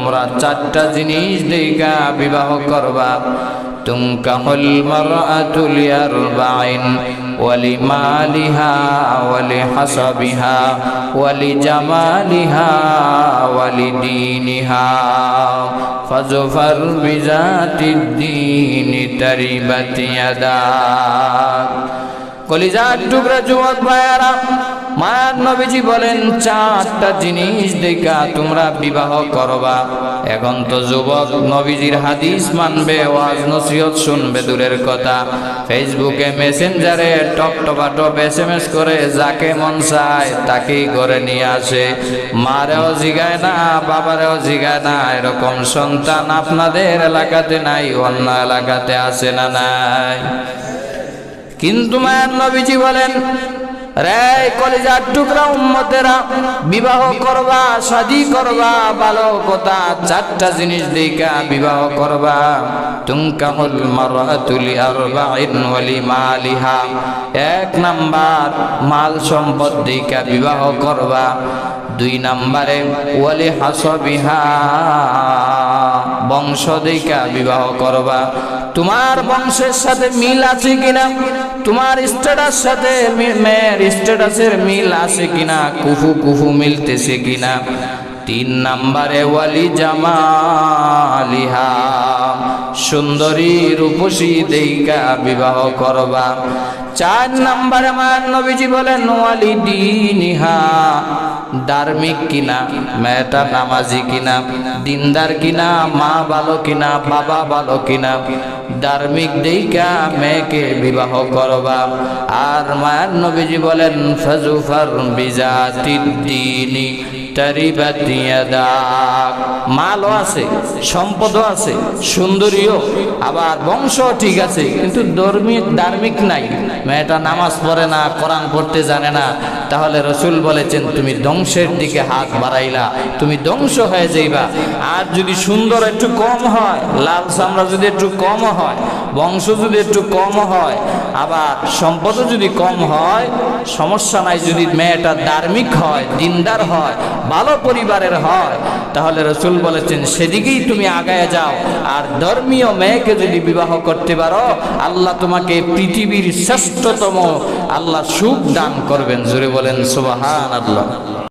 তোমরা চারটা জিনিস দেখা বিবাহ করবা। তুনকাহুল মারআতু লিআরবাইন ওয়ালিমালিহা ওয়ালিহাসাবিহা ওয়ালিজামালিহা ওয়ালিদীনিহা ফাজফার বিজাতিদ্দীনি তারিবাত ইয়াদাক। কলিজার টুকরা যুবক ভাইয়ারা, মায়ার নবীজি বলেন চারটা জিনিস দেখা তোমরা বিবাহ করবা। এখন তো যুবক নবীজির হাদিস মানবে, ওয়াজ নসিহত শুনবে দূরের কথা, ফেসবুকে মেসেঞ্জারে টপ SMS করে যাকে মন চায় তাকেই করে নিয়ে আসে। মারেও জিগায় না, বাবারেও জিগায় না। এরকম সন্তান আপনাদের এলাকাতে নাই, অন্য এলাকাতে আছে না নাই? কিন্তু মায়ার নবীজি বলেন, রে কলিজার টুকরা উম্মতেরা, বিবাহ করবা, শাদী করবা, ভালো কথা, চারটা জিনিস দেখা বিবাহ করবা। তুনকাহুল মারআতু লিআরবাইন ওয়ালিমালিহা, এক নাম্বার মাল সম্পদ দেখা বিবাহ করবা। দুই নাম্বারে ওয়ালিহাসাবিহা, বংশ দেখা বিবাহ করবা। তোমার বংশের সাথে মিল আছে কিনা, তোমার স্ট্যাটাস সাথে মেয়ের স্ট্যাটাসের মিল আছে কিনা, কুফু মিলতেছে কিনা। তিন নাম্বারে ওয়ালি জামালিহা, সুন্দরী রূপসী দেইকা বিবাহ করবা। চার নাম্বারে মায়ার নবীজি বলেন ওয়ালি দীনিহা, ধার্মিক কিনা, মেয়েটা নামাজি কিনা, দিনদার কিনা, মা ভালো কিনা, বাবা ভালো কিনা, ধার্মিক দেইকা মেয়েকে বিবাহ করবা। আর মায়ার নবীজি বলেন ফাজফার বিজাতিদ্দীনি তারিবাত ইয়াদাক, মালও আছে, সম্পদও আছে, সুন্দরীও, আবার বংশ ঠিক আছে, কিন্তু ধার্মিক নাই, মেয়েটা নামাজ পড়ে না, কোরআন পড়তে জানে না, তাহলে রসুল বলেছেন তুমি ধ্বংসের দিকে হাত বাড়াইলা, তুমি ধ্বংস হয়ে যাইবা। আর যদি সুন্দর একটু কম হয়, লাল চামড়া যদি একটু কম হয়, বংশ যদি একটু কম হয়, আবার সম্পদও যদি কম হয়, সমস্যা নাই। যদি মেয়েটা ধার্মিক হয়, দিনদার হয়, ভালো পরিবারের হয়, তাহলে রসুল বলেছেন সেদিকেই তুমি আগায় যাও। আর ধর্মীয় মেয়েকে যদি বিবাহ করতে পারো, আল্লাহ তোমাকে পৃথিবীর শ্রেষ্ঠতম আল্লাহ সুখ দান করবেন। জোরে বলেন সুবহানাল্লাহ।